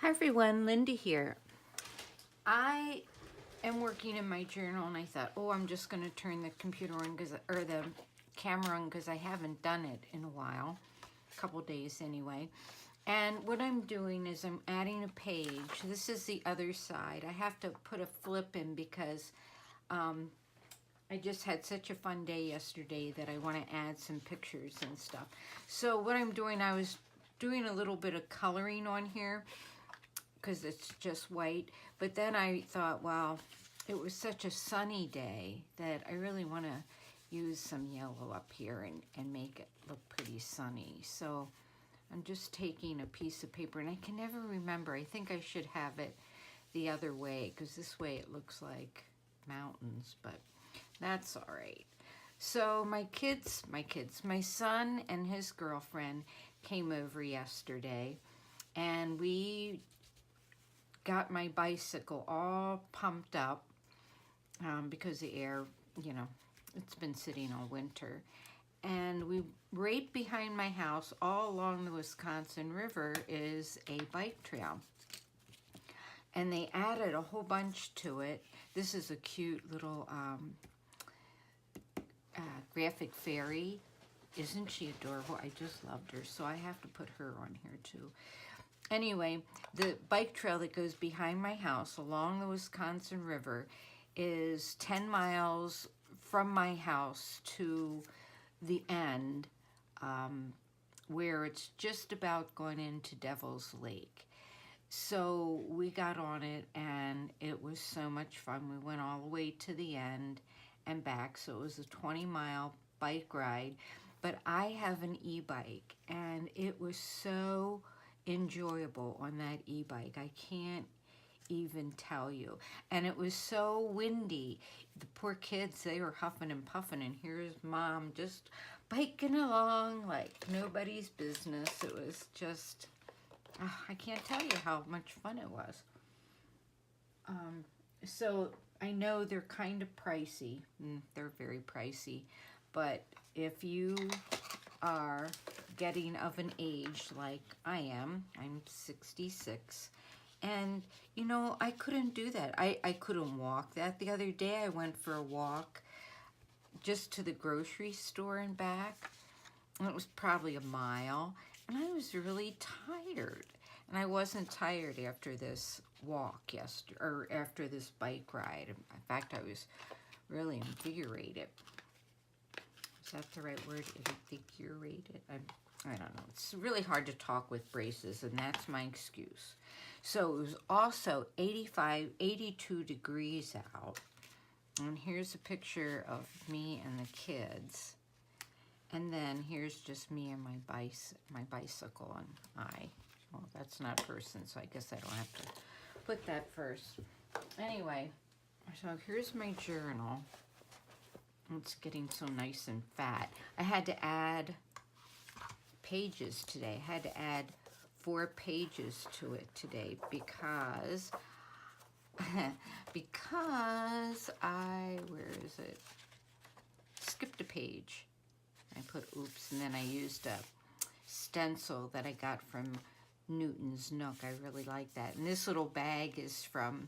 Hi everyone, Linda here. I am working in my journal and I thought, oh, I'm just going to turn the computer on or the camera on because I haven't done it in a while, a couple days anyway. And what I'm doing is I'm adding a page. This is the other side. I have to put a flip in because I just had such a fun day yesterday that I want to add some pictures and stuff. So what I'm doing, I was doing a little bit of coloring on here because it's just white. But then I thought, wow, it was such a sunny day that I really want to use some yellow up here and make it look pretty sunny. So I'm just taking a piece of paper, and I can never remember. I think I should have it the other way because this way it looks like mountains, but that's all right. So my son and his girlfriend came over yesterday, and we got my bicycle all pumped up because the air, it's been sitting all winter. And right behind my house, all along the Wisconsin River, is a bike trail. And they added a whole bunch to it. This is a cute little graphic fairy. Isn't she adorable? I just loved her, so I have to put her on here too. Anyway, the bike trail that goes behind my house along the Wisconsin River is 10 miles from my house to the end, where it's just about going into Devil's Lake. So we got on it and it was so much fun. We went all the way to the end and back. So it was a 20-mile bike ride. But I have an e-bike and it was so enjoyable on that e-bike. I can't even tell you. And it was so windy. The poor kids, they were huffing and puffing, and here's Mom just biking along like nobody's business. It was just, I can't tell you how much fun it was. So I know they're kind of pricey. They're very pricey. But if you are getting of an age like I am, I'm 66, and I couldn't do that. I couldn't walk that. The other day I went for a walk just to the grocery store and back, and it was probably a mile, and I was really tired. And I wasn't tired after this walk or after this bike ride. In fact, I was really invigorated. Is that the right word? Invigorated? I don't know. It's really hard to talk with braces, and that's my excuse. So it was also 82 degrees out. And here's a picture of me and the kids. And then here's just me and my bicycle and I. Well, that's not a person, so I guess I don't have to put that first. Anyway, so here's my journal. It's getting so nice and fat. I had to add pages today. I had to add 4 pages to it today because where is it? Skipped a page. I put oops, and then I used a stencil that I got from Newton's Nook. I really like that. And this little bag is from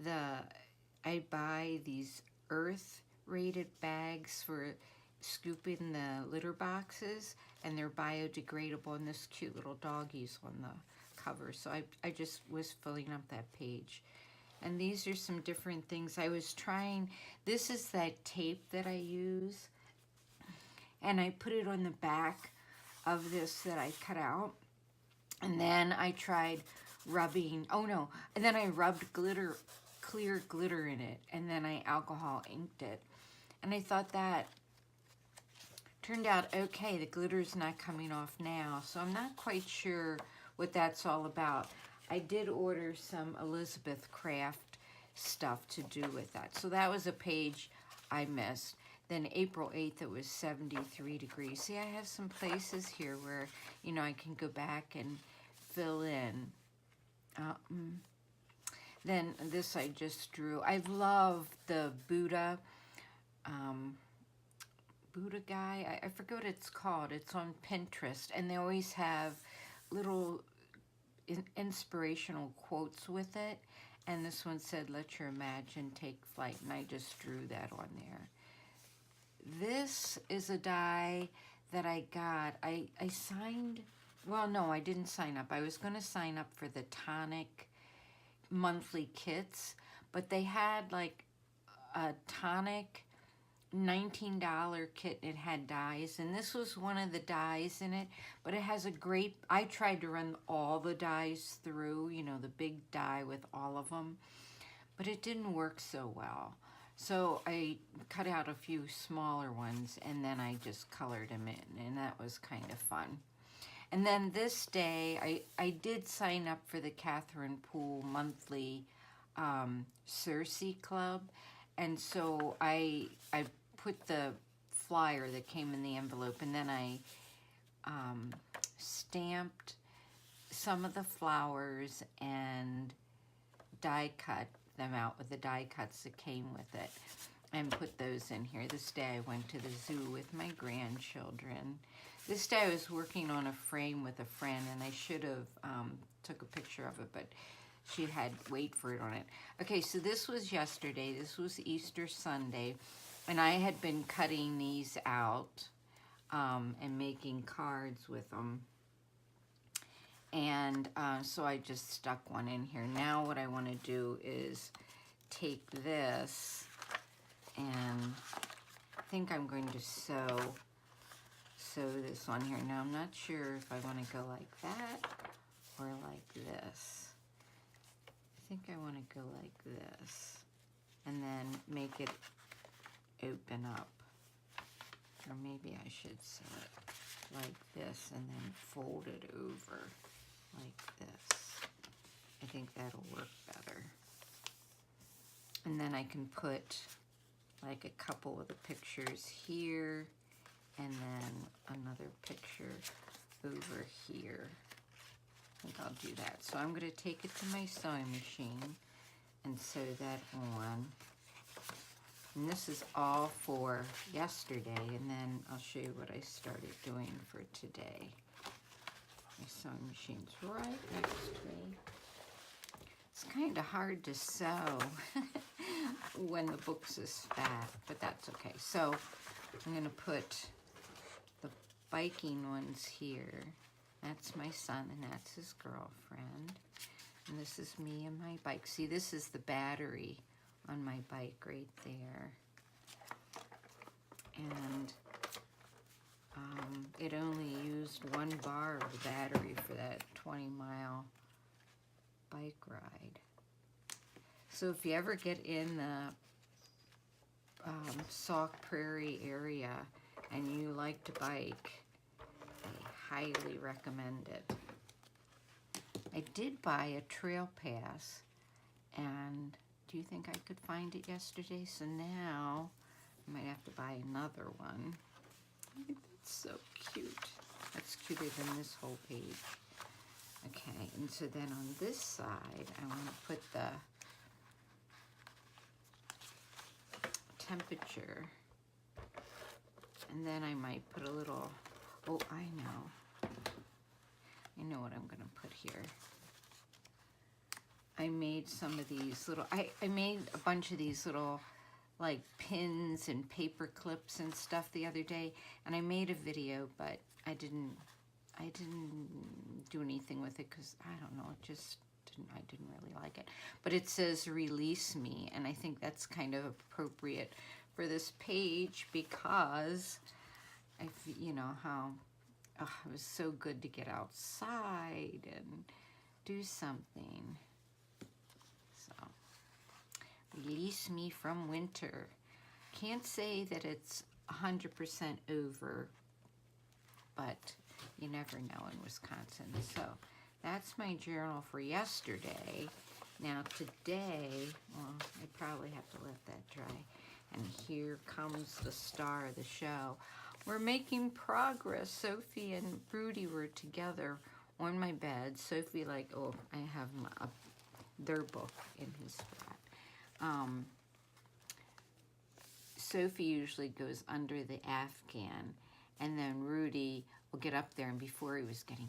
I buy these earth rated bags for scooping the litter boxes, and they're biodegradable, and this cute little doggy's on the cover. So I just was filling up that page. And these are some different things I was trying. This is that tape that I use, and I put it on the back of this that I cut out. And then I tried rubbing, and then I rubbed clear glitter in it, and then I alcohol inked it. And I thought that turned out okay. The glitter's not coming off now, so I'm not quite sure what that's all about. I did order some Elizabeth Craft stuff to do with that. So that was a page I missed. Then April 8th, it was 73 degrees. See, I have some places here where, I can go back and fill in. Then this I just drew. I love the Buddha guy. I forget what it's called. It's on Pinterest, and they always have little inspirational quotes with it. And this one said, "Let your imagination take flight." And I just drew that on there. This is a die that I got. I signed, well, no, I didn't sign up. I was going to sign up for the Tonic monthly kits, but they had like a Tonic $19 kit. It had dies, and this was one of the dies in it, but it has a great, I tried to run all the dies through, you know, the big die with all of them, but it didn't work so well. So I cut out a few smaller ones, and then I just colored them in, and that was kind of fun. And then this day, I did sign up for the Catherine Poole monthly Circe Club, and so I put the flyer that came in the envelope, and then I stamped some of the flowers and die cut them out with the die cuts that came with it and put those in here. This day I went to the zoo with my grandchildren. This day I was working on a frame with a friend, and I should have took a picture of it, but she had wait for it on it. Okay, so this was yesterday. This was Easter Sunday, and I had been cutting these out and making cards with them. And so I just stuck one in here. Now what I want to do is take this, and I think I'm going to sew this on here. Now I'm not sure if I want to go like that or like this. I think I want to go like this, and then make it open up. Or maybe I should sew it like this and then fold it over like this. I think that'll work better. And then I can put like a couple of the pictures here, and then another picture over here. I think I'll do that. So I'm going to take it to my sewing machine and sew that on. And this is all for yesterday, and then I'll show you what I started doing for today. My sewing machine's right next to me. It's kind of hard to sew when the book's is fat, but that's okay. So I'm going to put the biking ones here. That's my son, and that's his girlfriend. And this is me and my bike. See, this is the battery on my bike right there. And it only used 1 bar of the battery for that 20-mile bike ride. So if you ever get in the Sauk Prairie area and you like to bike, I highly recommend it. I did buy a trail pass, and do you think I could find it yesterday? So now I might have to buy another one. I think that's so cute. That's cuter than this whole page. Okay, and so then on this side, I want to put the temperature. And then I might put a little, oh, I know what I'm going to put here. I made some of these little, I made a bunch of these little like pins and paper clips and stuff the other day, and I made a video, but I didn't do anything with it because I don't know, I didn't really like it. But it says "Release Me," and I think that's kind of appropriate for this page because you know how it was so good to get outside and do something. So, release me from winter. Can't say that it's 100% over, but you never know in Wisconsin. So that's my journal for yesterday. Now today, well, I probably have to let that dry. And here comes the star of the show. We're making progress. Sophie and Rudy were together on my bed. Sophie, like, oh, I have their book in his spot. Sophie usually goes under the Afghan, and then Rudy will get up there, and before he was getting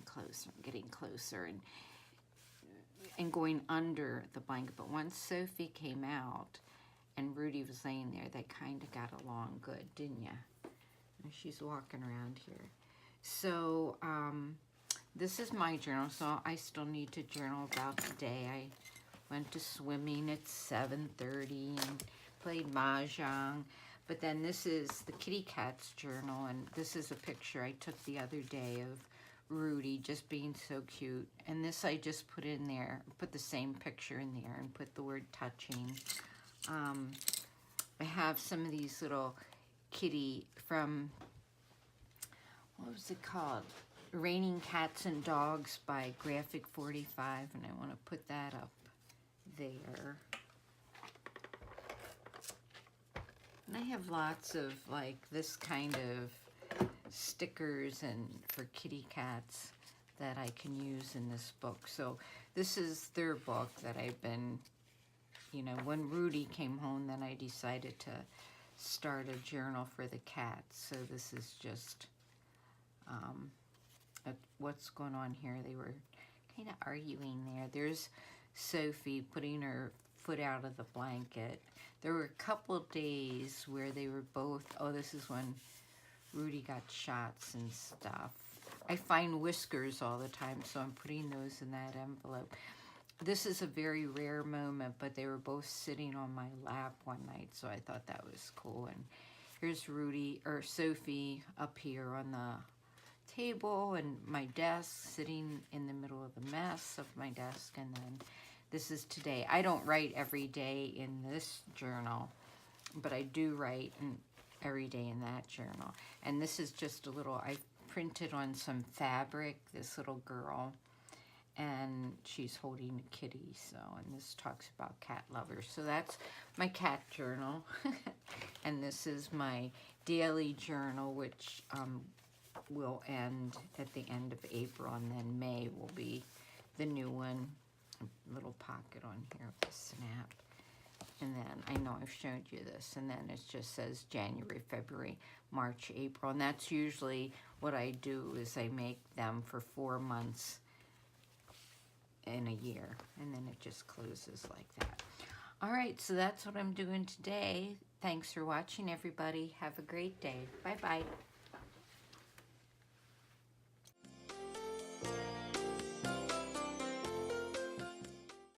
closer, and and going under the blanket. But once Sophie came out and Rudy was laying there, they kind of got along good, didn't ya? And she's walking around here. So this is my journal, so I still need to journal about the day. I went to swimming at 7:30 and played mahjong. But then this is the kitty cat's journal, and this is a picture I took the other day of Rudy just being so cute. And this I just put in there, put the same picture in there and put the word touching. I have some of these little kitty from, what was it called? Raining Cats and Dogs by Graphic 45, and I want to put that up there. And I have lots of like this kind of stickers and for kitty cats that I can use in this book. So this is their book that I've been, you know, when Rudy came home, then I decided to start a journal for the cats. So this is just what's going on here. They were kind of arguing there. There's Sophie putting her foot out of the blanket. There were a couple of days where they were both, oh, this is when Rudy got shots and stuff. I find whiskers all the time, so I'm putting those in that envelope. This is a very rare moment, but they were both sitting on my lap one night, so I thought that was cool. And here's Rudy, or Sophie, up here on the table, and my desk, sitting in the middle of the mess of my desk. And then this is today. I don't write every day in this journal, but I do write every day in that journal. And this is just a little, I printed on some fabric, this little girl, and she's holding a kitty. So, and this talks about cat lovers. So that's my cat journal. And this is my daily journal, which will end at the end of April, and then May will be the new one. A little pocket on here with a snap. And then I know I've showed you this, and then it just says January, February, March, April. And that's usually what I do, is I make them for 4 months in a year, and then it just closes like that. All right, so that's what I'm doing today. Thanks for watching, everybody. Have a great day. Bye-bye.